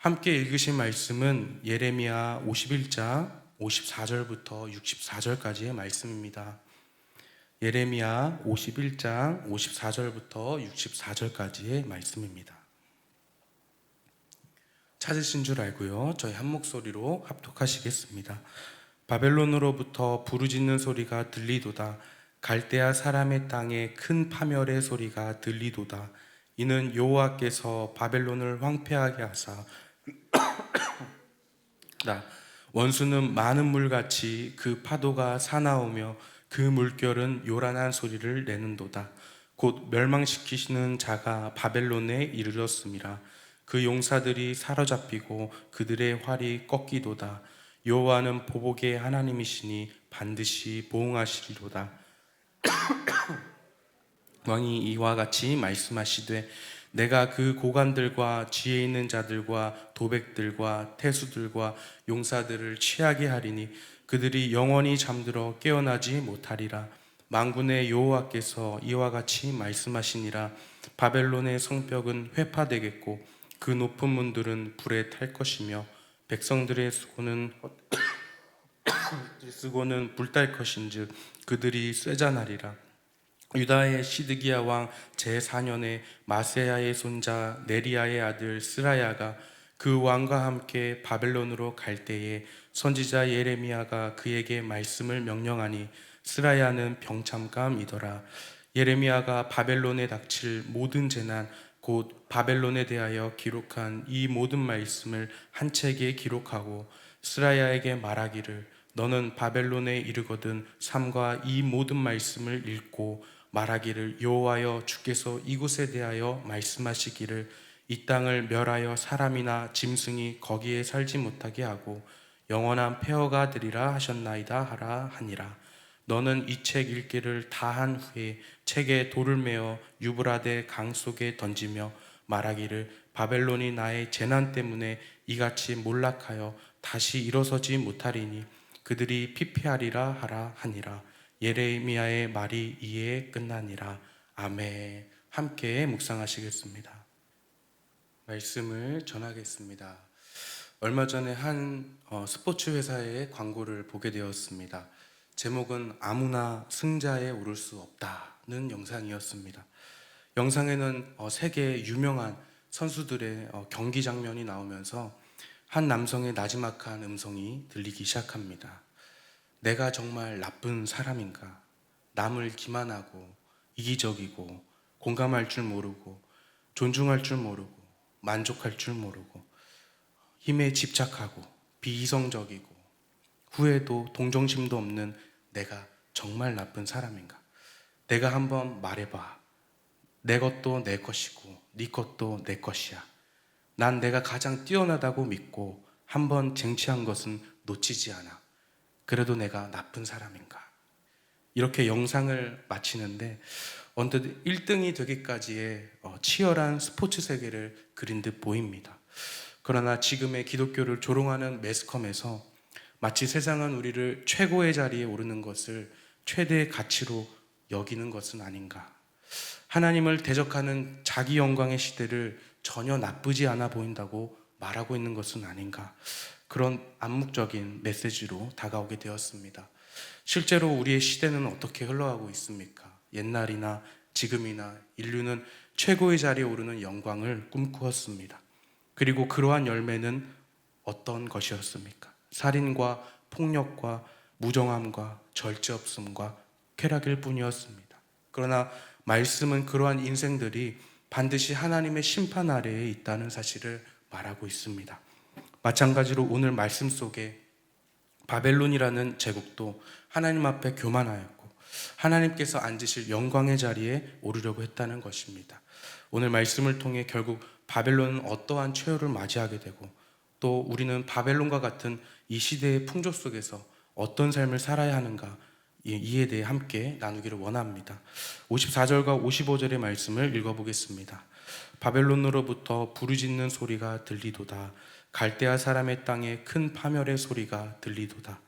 함께 읽으신 말씀은 예레미야 51장 54절부터 64절까지의 말씀입니다. 예레미야 51장 54절부터 64절까지의 말씀입니다. 찾으신 줄 알고요. 저희 한 목소리로 합독하시겠습니다. 바벨론으로부터 부르짖는 소리가 들리도다. 갈대아 사람의 땅에 큰 파멸의 소리가 들리도다. 이는 여호와께서 바벨론을 황폐하게 하사 원수는 많은 물같이 그 파도가 사나우며 그 물결은 요란한 소리를 내는도다. 곧 멸망시키시는 자가 바벨론에 이르렀음이라. 그 용사들이 사로잡히고 그들의 활이 꺾이도다. 여호와는 보복의 하나님이시니 반드시 보응하시리로다. 왕이 이와 같이 말씀하시되 내가 그 고관들과 지혜 있는 자들과 도백들과 태수들과 용사들을 취하게 하리니 그들이 영원히 잠들어 깨어나지 못하리라. 만군의 여호와께서 이와 같이 말씀하시니라. 바벨론의 성벽은 회파되겠고 그 높은 문들은 불에 탈 것이며 백성들의 수고는 불탈 것인즉 그들이 쇠잔하리라. 유다의 시드기야 왕 제4년에 마세야의 손자 네리야의 아들 스라야가 그 왕과 함께 바벨론으로 갈 때에 선지자 예레미야가 그에게 말씀을 명령하니 스라야는 병참감이더라. 예레미야가 바벨론에 닥칠 모든 재난 곧 바벨론에 대하여 기록한 이 모든 말씀을 한 책에 기록하고 스라야에게 말하기를 너는 바벨론에 이르거든 삼가 이 모든 말씀을 읽고 말하기를 여호와여 주께서 이곳에 대하여 말씀하시기를 이 땅을 멸하여 사람이나 짐승이 거기에 살지 못하게 하고 영원한 폐허가 되리라 하셨나이다 하라 하니라. 너는 이 책 읽기를 다 한 후에 책에 돌을 메어 유브라데 강 속에 던지며 말하기를 바벨론이 나의 재난 때문에 이같이 몰락하여 다시 일어서지 못하리니 그들이 피폐하리라 하라 하니라. 예레미야의 말이 이에 끝나니라. 아멘. 함께 묵상하시겠습니다. 말씀을 전하겠습니다. 얼마 전에 한 스포츠 회사의 광고를 보게 되었습니다. 제목은 아무나 승자에 오를 수 없다는 영상이었습니다. 영상에는 세계 유명한 선수들의 경기 장면이 나오면서 한 남성의 나지막한 음성이 들리기 시작합니다. 내가 정말 나쁜 사람인가? 남을 기만하고 이기적이고 공감할 줄 모르고 존중할 줄 모르고 만족할 줄 모르고 힘에 집착하고 비이성적이고 후회도 동정심도 없는 내가 정말 나쁜 사람인가? 내가 한번 말해봐. 내 것도 내 것이고 네 것도 내 것이야. 난 내가 가장 뛰어나다고 믿고 한번 쟁취한 것은 놓치지 않아. 그래도 내가 나쁜 사람인가? 이렇게 영상을 마치는데 언뜻 1등이 되기까지의 치열한 스포츠 세계를 그린 듯 보입니다. 그러나 지금의 기독교를 조롱하는 매스컴에서 마치 세상은 우리를 최고의 자리에 오르는 것을 최대의 가치로 여기는 것은 아닌가? 하나님을 대적하는 자기 영광의 시대를 전혀 나쁘지 않아 보인다고 말하고 있는 것은 아닌가? 그런 암묵적인 메시지로 다가오게 되었습니다. 실제로 우리의 시대는 어떻게 흘러가고 있습니까? 옛날이나 지금이나 인류는 최고의 자리에 오르는 영광을 꿈꾸었습니다. 그리고 그러한 열매는 어떤 것이었습니까? 살인과 폭력과 무정함과 절제없음과 쾌락일 뿐이었습니다. 그러나 말씀은 그러한 인생들이 반드시 하나님의 심판 아래에 있다는 사실을 말하고 있습니다. 마찬가지로 오늘 말씀 속에 바벨론이라는 제국도 하나님 앞에 교만하였고 하나님께서 앉으실 영광의 자리에 오르려고 했다는 것입니다. 오늘 말씀을 통해 결국 바벨론은 어떠한 최후를 맞이하게 되고 또 우리는 바벨론과 같은 이 시대의 풍조 속에서 어떤 삶을 살아야 하는가 이에 대해 함께 나누기를 원합니다. 54절과 55절의 말씀을 읽어보겠습니다. 바벨론으로부터 부르짖는 소리가 들리도다. 갈대아 사람의 땅에 큰 파멸의 소리가 들리도다.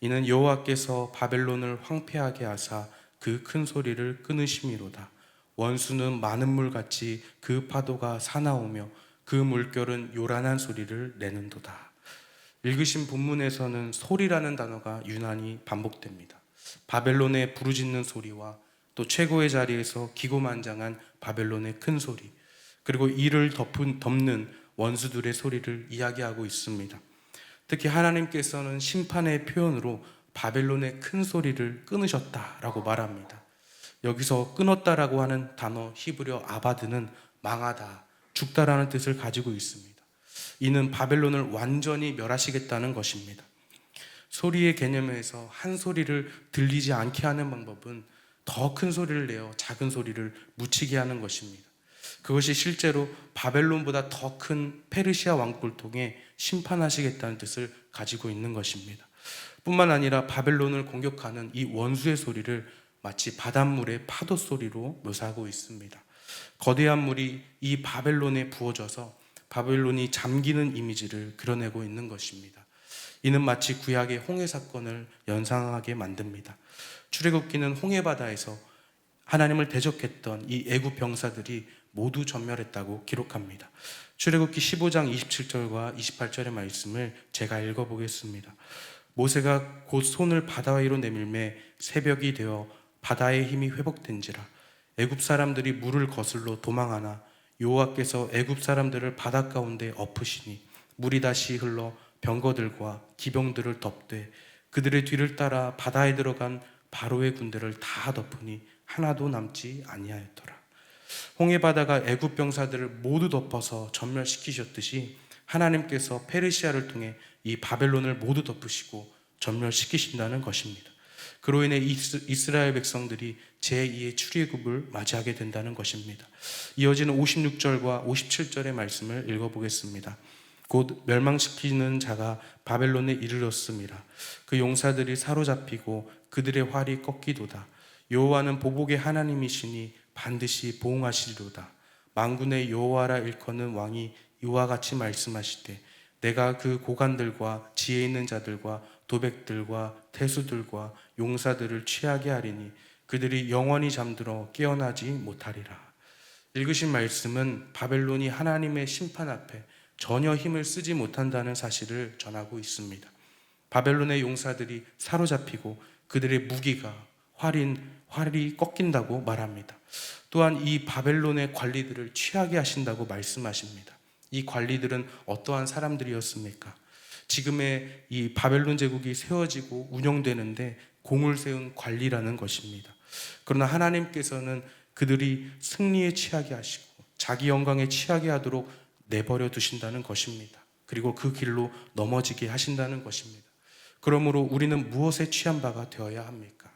이는 여호와께서 바벨론을 황폐하게 하사 그 큰 소리를 끊으심이로다. 원수는 많은 물같이 그 파도가 사나우며 그 물결은 요란한 소리를 내는도다. 읽으신 본문에서는 소리라는 단어가 유난히 반복됩니다. 바벨론의 부르짖는 소리와 또 최고의 자리에서 기고만장한 바벨론의 큰 소리, 그리고 이를 덮는 원수들의 소리를 이야기하고 있습니다. 특히 하나님께서는 심판의 표현으로 바벨론의 큰 소리를 끊으셨다라고 말합니다. 여기서 끊었다라고 하는 단어 히브리어 아바드는 망하다, 죽다라는 뜻을 가지고 있습니다. 이는 바벨론을 완전히 멸하시겠다는 것입니다. 소리의 개념에서 한 소리를 들리지 않게 하는 방법은 더 큰 소리를 내어 작은 소리를 묻히게 하는 것입니다. 그것이 실제로 바벨론보다 더 큰 페르시아 왕국을 통해 심판하시겠다는 뜻을 가지고 있는 것입니다. 뿐만 아니라 바벨론을 공격하는 이 원수의 소리를 마치 바닷물의 파도 소리로 묘사하고 있습니다. 거대한 물이 이 바벨론에 부어져서 바벨론이 잠기는 이미지를 그려내고 있는 것입니다. 이는 마치 구약의 홍해 사건을 연상하게 만듭니다. 출애굽기는 홍해바다에서 하나님을 대적했던 이 애굽 병사들이 모두 전멸했다고 기록합니다. 출애굽기 15장 27절과 28절의 말씀을 제가 읽어보겠습니다. 모세가 곧 손을 바다 위로 내밀매 새벽이 되어 바다의 힘이 회복된지라. 애굽 사람들이 물을 거슬러 도망하나 여호와께서 애굽 사람들을 바다 가운데 엎으시니 물이 다시 흘러 병거들과 기병들을 덮되 그들의 뒤를 따라 바다에 들어간 바로의 군대를 다 덮으니 하나도 남지 아니하였더라. 홍해 바다가 애굽 병사들을 모두 덮어서 전멸시키셨듯이 하나님께서 페르시아를 통해 이 바벨론을 모두 덮으시고 전멸시키신다는 것입니다. 그로 인해 이스라엘 백성들이 제2의 출애굽을 맞이하게 된다는 것입니다. 이어지는 56절과 57절의 말씀을 읽어보겠습니다. 곧 멸망시키는 자가 바벨론에 이르렀음이라. 그 용사들이 사로잡히고 그들의 활이 꺾이도다. 여호와는 보복의 하나님이시니 반드시 보응하시리로다. 만군의 여호와라 일컫는 왕이 이와 같이 말씀하시되 내가 그 고관들과 지혜 있는 자들과 도백들과 태수들과 용사들을 취하게 하리니 그들이 영원히 잠들어 깨어나지 못하리라. 읽으신 말씀은 바벨론이 하나님의 심판 앞에 전혀 힘을 쓰지 못한다는 사실을 전하고 있습니다. 바벨론의 용사들이 사로잡히고 그들의 무기가 활이 꺾인다고 말합니다. 또한 이 바벨론의 관리들을 취하게 하신다고 말씀하십니다. 이 관리들은 어떠한 사람들이었습니까? 지금의 이 바벨론 제국이 세워지고 운영되는데 공을 세운 관리라는 것입니다. 그러나 하나님께서는 그들이 승리에 취하게 하시고 자기 영광에 취하게 하도록 내버려 두신다는 것입니다. 그리고 그 길로 넘어지게 하신다는 것입니다. 그러므로 우리는 무엇에 취한 바가 되어야 합니까?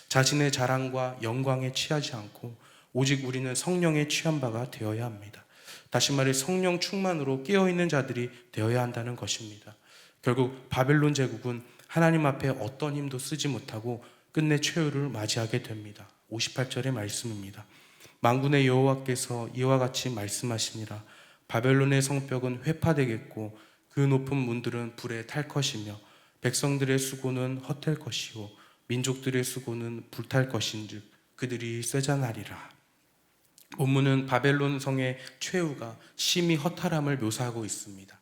자신의 자랑과 영광에 취하지 않고 오직 우리는 성령에 취한 바가 되어야 합니다. 다시 말해 성령 충만으로 깨어있는 자들이 되어야 한다는 것입니다. 결국 바벨론 제국은 하나님 앞에 어떤 힘도 쓰지 못하고 끝내 최후를 맞이하게 됩니다. 58절의 말씀입니다. 만군의 여호와께서 이와 같이 말씀하시니라. 바벨론의 성벽은 회파되겠고 그 높은 문들은 불에 탈 것이며 백성들의 수고는 헛될 것이요 민족들의 수고는 불탈 것인즉 그들이 쇠잔하리라. 본문은 바벨론 성의 최후가 심히 허탈함을 묘사하고 있습니다.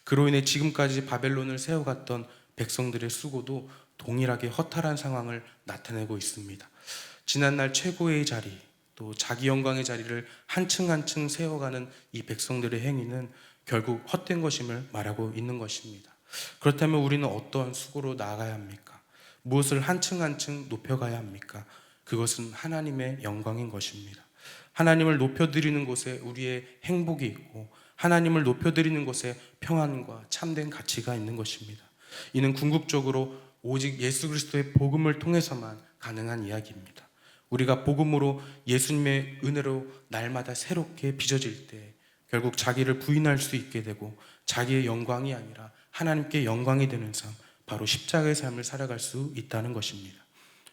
그로 인해 지금까지 바벨론을 세워갔던 백성들의 수고도 동일하게 허탈한 상황을 나타내고 있습니다. 지난날 최고의 자리, 또 자기 영광의 자리를 한층 한층 세워가는 이 백성들의 행위는 결국 헛된 것임을 말하고 있는 것입니다. 그렇다면 우리는 어떤 수고로 나아가야 합니까? 무엇을 한층 한층 높여가야 합니까? 그것은 하나님의 영광인 것입니다. 하나님을 높여드리는 곳에 우리의 행복이 있고 하나님을 높여드리는 곳에 평안과 참된 가치가 있는 것입니다. 이는 궁극적으로 오직 예수 그리스도의 복음을 통해서만 가능한 이야기입니다. 우리가 복음으로 예수님의 은혜로 날마다 새롭게 빚어질 때 결국 자기를 부인할 수 있게 되고 자기의 영광이 아니라 하나님께 영광이 되는 삶, 바로 십자가의 삶을 살아갈 수 있다는 것입니다.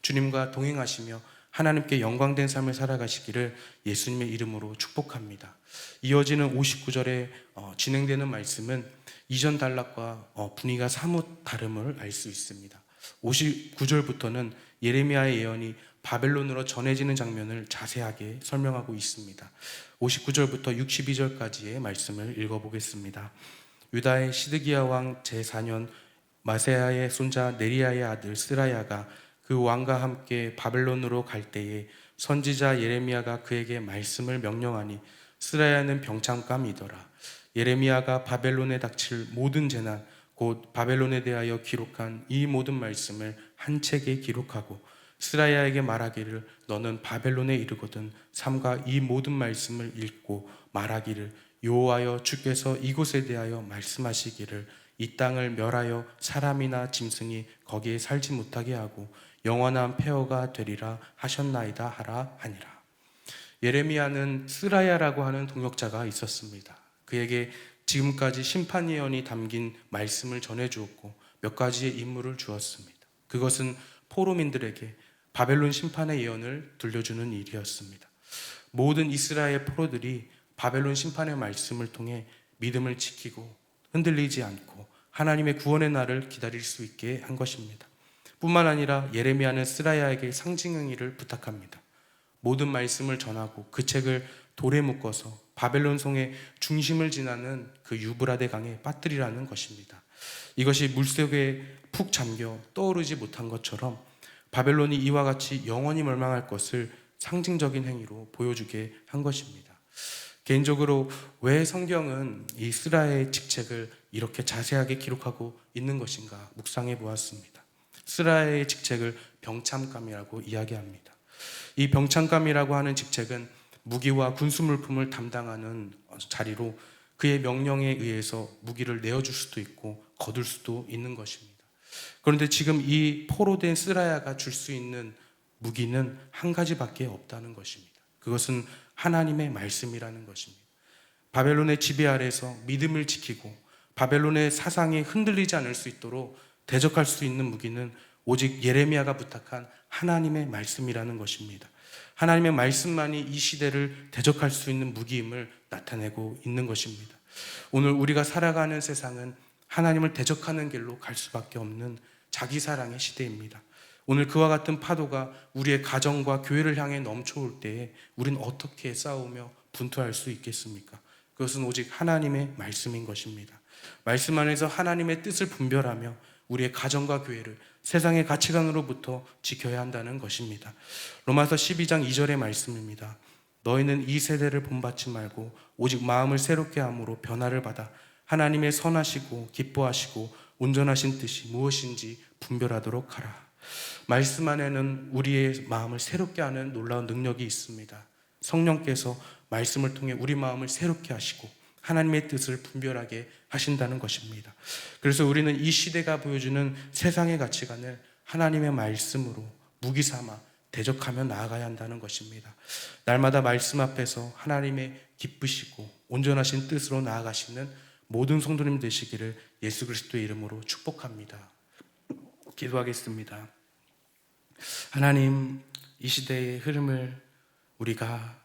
주님과 동행하시며 하나님께 영광된 삶을 살아가시기를 예수님의 이름으로 축복합니다. 이어지는 59절에 진행되는 말씀은 이전 단락과 분위기가 사뭇 다름을 알 수 있습니다. 59절부터는 예레미야의 예언이 바벨론으로 전해지는 장면을 자세하게 설명하고 있습니다. 59절부터 62절까지의 말씀을 읽어보겠습니다. 유다의 시드기야 왕 제4년 마세야의 손자 네리야의 아들 스라야가 그 왕과 함께 바벨론으로 갈 때에 선지자 예레미야가 그에게 말씀을 명령하니 스라야는 병참감이더라. 예레미야가 바벨론에 닥칠 모든 재난 곧 바벨론에 대하여 기록한 이 모든 말씀을 한 책에 기록하고 스라야에게 말하기를 너는 바벨론에 이르거든 삼가 이 모든 말씀을 읽고 말하기를 여호와여 주께서 이곳에 대하여 말씀하시기를 이 땅을 멸하여 사람이나 짐승이 거기에 살지 못하게 하고 영원한 폐허가 되리라 하셨나이다 하라 하니라. 예레미야는 스라야라고 하는 동역자가 있었습니다. 그에게 지금까지 심판 예언이 담긴 말씀을 전해주었고 몇 가지의 임무를 주었습니다. 그것은 포로민들에게 바벨론 심판의 예언을 들려주는 일이었습니다. 모든 이스라엘 포로들이 바벨론 심판의 말씀을 통해 믿음을 지키고 흔들리지 않고 하나님의 구원의 날을 기다릴 수 있게 한 것입니다. 뿐만 아니라 예레미야는 스라야에게 상징 행위를 부탁합니다. 모든 말씀을 전하고 그 책을 돌에 묶어서 바벨론 성의 중심을 지나는 그 유브라데 강에 빠뜨리라는 것입니다. 이것이 물속에 푹 잠겨 떠오르지 못한 것처럼 바벨론이 이와 같이 영원히 멸망할 것을 상징적인 행위로 보여주게 한 것입니다. 개인적으로 왜 성경은 이 스라야의 직책을 이렇게 자세하게 기록하고 있는 것인가 묵상해 보았습니다. 스라야의 직책을 병참감이라고 이야기합니다. 이 병참감이라고 하는 직책은 무기와 군수 물품을 담당하는 자리로 그의 명령에 의해서 무기를 내어줄 수도 있고 거둘 수도 있는 것입니다. 그런데 지금 이 포로된 스라야가 줄 수 있는 무기는 한 가지밖에 없다는 것입니다. 그것은 하나님의 말씀이라는 것입니다. 바벨론의 지배 아래에서 믿음을 지키고 바벨론의 사상이 흔들리지 않을 수 있도록 대적할 수 있는 무기는 오직 예레미야가 부탁한 하나님의 말씀이라는 것입니다. 하나님의 말씀만이 이 시대를 대적할 수 있는 무기임을 나타내고 있는 것입니다. 오늘 우리가 살아가는 세상은 하나님을 대적하는 길로 갈 수밖에 없는 자기 사랑의 시대입니다. 오늘 그와 같은 파도가 우리의 가정과 교회를 향해 넘쳐올 때에 우리는 어떻게 싸우며 분투할 수 있겠습니까? 그것은 오직 하나님의 말씀인 것입니다. 말씀 안에서 하나님의 뜻을 분별하며 우리의 가정과 교회를 세상의 가치관으로부터 지켜야 한다는 것입니다. 로마서 12장 2절의 말씀입니다. 너희는 이 세대를 본받지 말고 오직 마음을 새롭게 함으로 변화를 받아 하나님의 선하시고 기뻐하시고 온전하신 뜻이 무엇인지 분별하도록 하라. 말씀 안에는 우리의 마음을 새롭게 하는 놀라운 능력이 있습니다. 성령께서 말씀을 통해 우리 마음을 새롭게 하시고 하나님의 뜻을 분별하게 하신다는 것입니다. 그래서 우리는 이 시대가 보여주는 세상의 가치관을 하나님의 말씀으로 무기 삼아 대적하며 나아가야 한다는 것입니다. 날마다 말씀 앞에서 하나님의 기쁘시고 온전하신 뜻으로 나아가시는 모든 성도님 되시기를 예수 그리스도의 이름으로 축복합니다. 기도하겠습니다. 하나님, 이 시대의 흐름을 우리가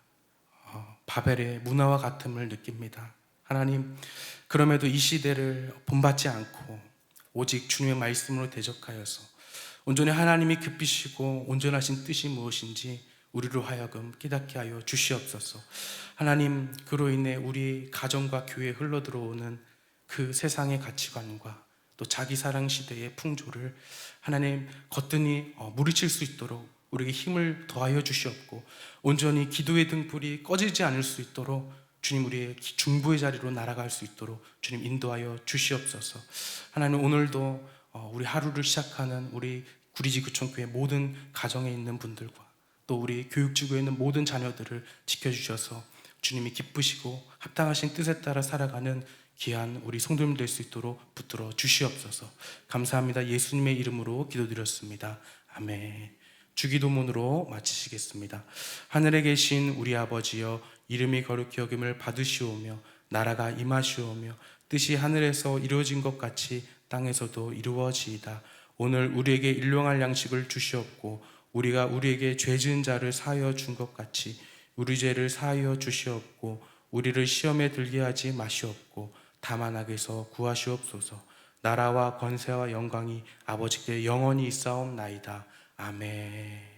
바벨의 문화와 같음을 느낍니다. 하나님, 그럼에도 이 시대를 본받지 않고 오직 주님의 말씀으로 대적하여서 온전히 하나님이 급히시고 온전하신 뜻이 무엇인지 우리로 하여금 깨닫게 하여 주시옵소서. 하나님, 그로 인해 우리 가정과 교회에 흘러들어오는 그 세상의 가치관과 또 자기 사랑 시대의 풍조를 하나님 거뜬히 물리칠 수 있도록 우리에게 힘을 더하여 주시옵고 온전히 기도의 등불이 꺼지지 않을 수 있도록 주님 우리의 중보의 자리로 날아갈 수 있도록 주님 인도하여 주시옵소서. 하나님, 오늘도 우리 하루를 시작하는 우리 구리지구청교회 모든 가정에 있는 분들과 또 우리 교육지구에 있는 모든 자녀들을 지켜주셔서 주님이 기쁘시고 합당하신 뜻에 따라 살아가는 귀한 우리 성도님 될 수 있도록 붙들어 주시옵소서. 감사합니다. 예수님의 이름으로 기도드렸습니다. 아멘. 주기도문으로 마치시겠습니다. 하늘에 계신 우리 아버지여, 이름이 거룩히 여김을 받으시오며 나라가 임하시오며 뜻이 하늘에서 이루어진 것 같이 땅에서도 이루어지이다. 오늘 우리에게 일용할 양식을 주시옵고 우리가 우리에게 죄 지은 자를 사하여 준 것 같이 우리 죄를 사하여 주시옵고 우리를 시험에 들게 하지 마시옵고 다만 악에서 구하시옵소서. 나라와 권세와 영광이 아버지께 영원히 있사옵나이다. 아멘.